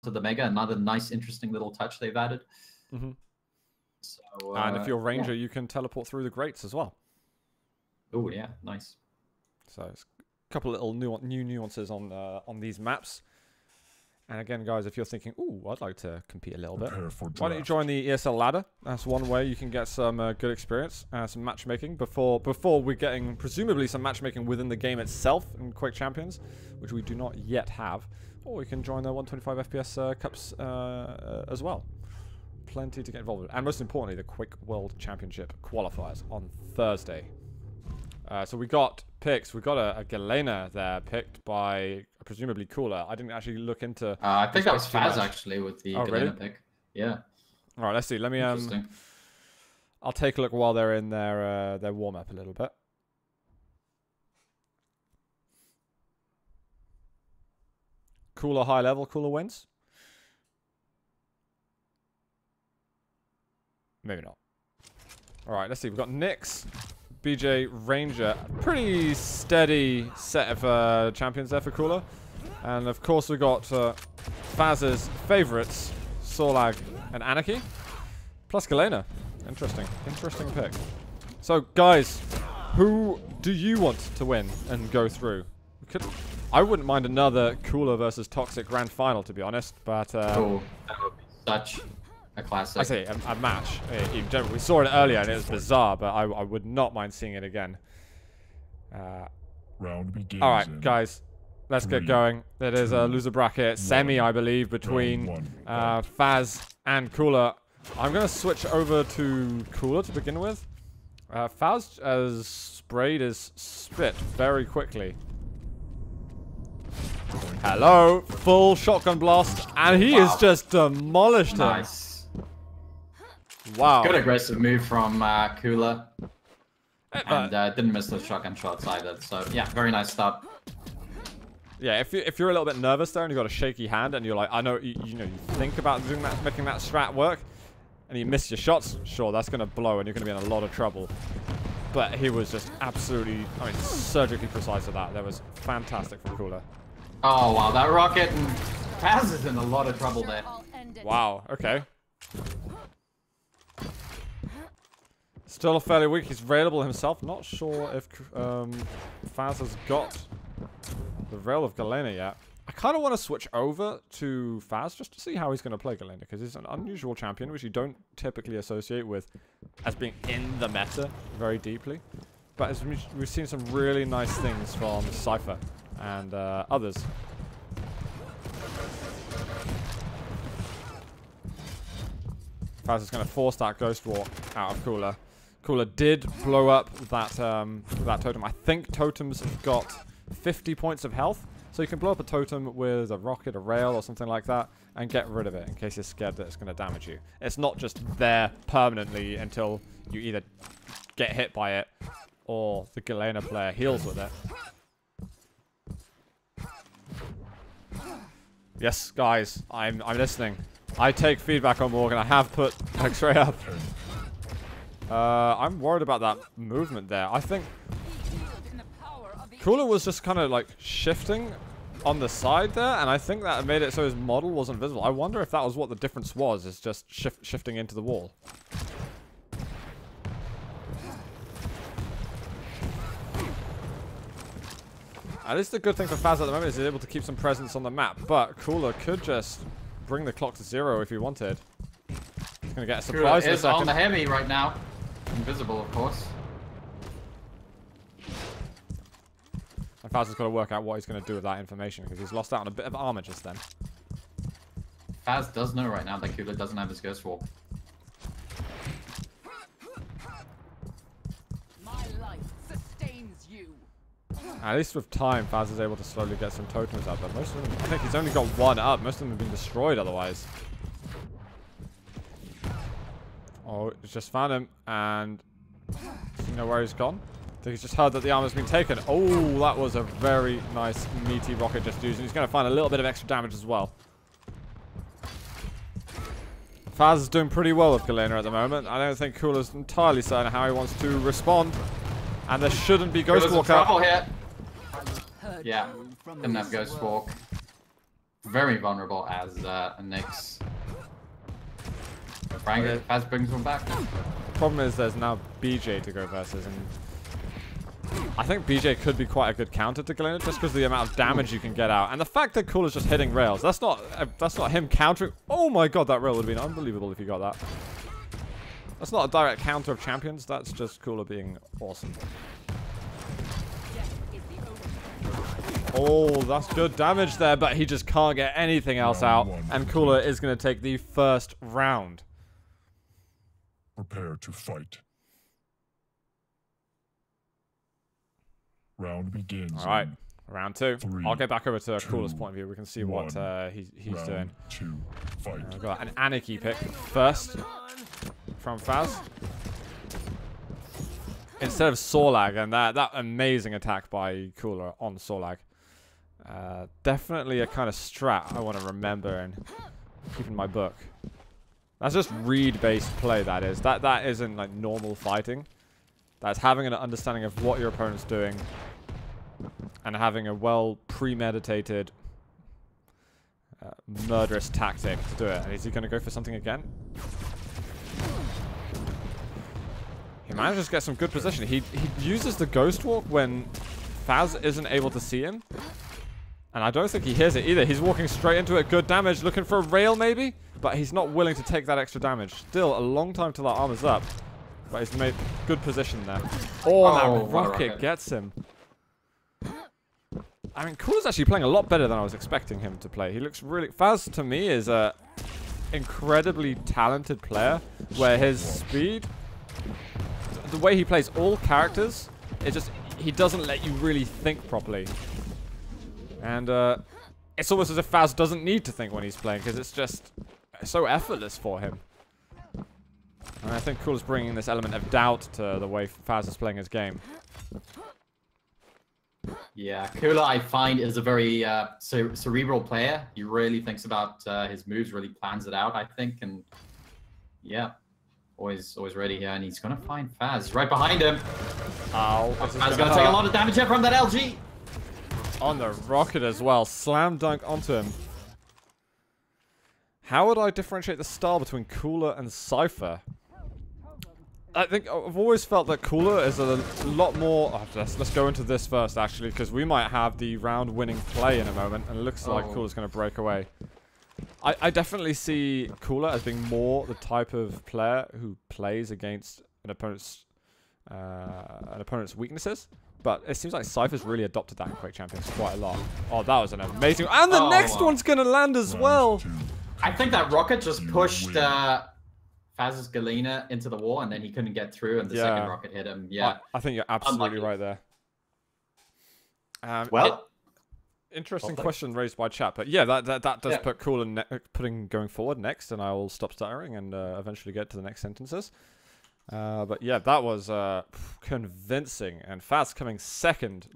the Mega. Another nice, interesting little touch they've added. Mm-hmm. So, and if you're Ranger, you can teleport through the grates as well. Oh yeah, nice. So it's a couple little new nuances on these maps. And again, guys, if you're thinking, ooh, I'd like to compete a little bit, why don't you join the ESL ladder? That's one way you can get some good experience, some matchmaking before we're getting presumably some matchmaking within the game itself in Quake Champions, which we do not yet have. Or you can join the 125 FPS cups as well. Plenty to get involved with, and most importantly, the Quake World Championship qualifiers on Thursday. So we got picks. We got a Galena there picked by presumably Cooler. I didn't actually look into. I think that was Fazz actually with the Galena pick. Yeah. All right, let's see. Let me I'll take a look while they're in their warm up a little bit. Cooler high level. Cooler wins. Maybe not. All right, let's see. We've got Nyx, BJ, Ranger. Pretty steady set of champions there for Cooler. And of course we got Fazz's favorites, Sorlag and Anarchy. Plus Galena. Interesting pick. So guys, who do you want to win and go through? I wouldn't mind another Cooler versus Toxic grand final, to be honest, but oh, that would be such a classic. I say a match in general. We saw it earlier and it was bizarre, but I would not mind seeing it again. Round begins. All right, guys, let's get going. It is a loser bracket semi, I believe, between Fazz and Cooler. I'm gonna switch over to Cooler to begin with. Fazz has sprayed his spit very quickly. Hello, full shotgun blast, and he has just demolished him. Nice. Wow. Good aggressive move from Cooler. And didn't miss the shotgun shots either. So yeah, very nice start. Yeah, if you're a little bit nervous there and you've got a shaky hand and you're like, I know you think about doing that, making that strat work, and you miss your shots, sure, that's gonna blow and you're gonna be in a lot of trouble. But he was just absolutely, I mean, surgically precise at that. That was fantastic from Cooler. Oh wow, that rocket and Fazz is in a lot of trouble there. Wow. Okay. Still fairly weak. He's railable himself. Not sure if Fazz has got the rail of Galena yet. I kind of want to switch over to Fazz just to see how he's going to play Galena, because he's an unusual champion which you don't typically associate with as being in the meta very deeply. But as we've seen some really nice things from Cypher and others. Fazz is going to force that Ghost Walk out of Cooler. Cooler did blow up that that totem. I think totems have got 50 points of health, so you can blow up a totem with a rocket, a rail, or something like that, and get rid of it in case you're scared that it's going to damage you. It's not just there permanently until you either get hit by it or the Galena player heals with it. Yes, guys, I'm listening. I take feedback on Morgan. I have put X-ray up. I'm worried about that movement there. I think Cooler was just kind of like shifting on the side there, and I think that made it so his model wasn't visible. I wonder if that was what the difference was, is just shifting into the wall. At least the good thing for Fazz at the moment is he's able to keep some presence on the map, but Cooler could just bring the clock to 0 if he wanted. He's going to get a surprise in a second. On the heavy right now. Invisible, of course. And Fazz has got to work out what he's going to do with that information, because he's lost out on a bit of armor just then. Fazz does know right now that Cooler doesn't have his Ghost Walk. My life sustains you. At least with time, Fazz is able to slowly get some totems up, but most of them, I think he's only got one up. Most of them have been destroyed otherwise. Oh, it's just found him, and does he know where he's gone? I think he's just heard that the armor's been taken. Oh, that was a very nice, meaty rocket just used, and he's going to find a little bit of extra damage as well. Fazz is doing pretty well with Galena at the moment. I don't think Cooler's entirely certain how he wants to respond, and there shouldn't be Ghost Walk out. Here. Yeah, didn't have Ghost Walk. very vulnerable as Nyx. Frank, Fazz brings him back. Problem is there's now BJ to go versus, and I think BJ could be quite a good counter to Galena just because of the amount of damage you can get out. And the fact that Cooler's just hitting rails, that's not him countering. Oh my god, that rail would have been unbelievable if he got that. That's not a direct counter of champions, that's just Cooler being awesome. Oh, that's good damage there, but he just can't get anything else out. And Cooler is going to take the first round. Prepare to fight. Round begins. All right, round 2. 3, I'll get back over to 2, Cooler's point of view. We can see what he's doing. Round 2, fight. We've got an Anarchy pick first from Fazz. Instead of Sorlag, and that amazing attack by Cooler on Sorlag. Definitely a kind of strat I want to remember and keep in my book. That's just read-based play, that is. That isn't like normal fighting. That's having an understanding of what your opponent's doing and having a well premeditated murderous tactic to do it. And is he going to go for something again? He manages to get some good position. He uses the Ghost Walk when Fazz isn't able to see him. And I don't think he hears it either. He's walking straight into it. Good damage. Looking for a rail maybe? But he's not willing to take that extra damage. Still a long time till that armor's up. But he's made good position there. Oh, that rocket gets him. I mean, Cooler's actually playing a lot better than I was expecting him to play. He looks really... Fazz, to me, is a incredibly talented player where his speed... The way he plays all characters, it just... He doesn't let you really think properly. And it's almost as if Fazz doesn't need to think when he's playing, because it's just so effortless for him. And I think Cooler's bringing this element of doubt to the way Fazz is playing his game. Yeah, Cooler, I find, is a very cerebral player. He really thinks about his moves, really plans it out, I think. And yeah, always ready here. And he's going to find Fazz. He's right behind him. Ow. Fazz going to take a lot of damage here from that LG. On the rocket as well. Slam dunk onto him. How would I differentiate the style between Cooler and Cypher? I think I've always felt that Cooler is a lot more... Oh, let's go into this first, actually, because we might have the round-winning play in a moment, and it looks like Cooler's going to break away. I definitely see Cooler as being more the type of player who plays against an opponent's weaknesses. But it seems like Cypher's really adopted that in Quake Champions quite a lot. Oh, that was an amazing... And the next one's going to land as well! I think that rocket just pushed Fazz's Galena into the wall, and then he couldn't get through, and the second rocket hit him. Yeah, I think you're absolutely right there. Interesting question raised by chat, but yeah, that does put Cooler going forward next, and I will stop stuttering and eventually get to the next sentences. But yeah, that was convincing, and Fazz coming second.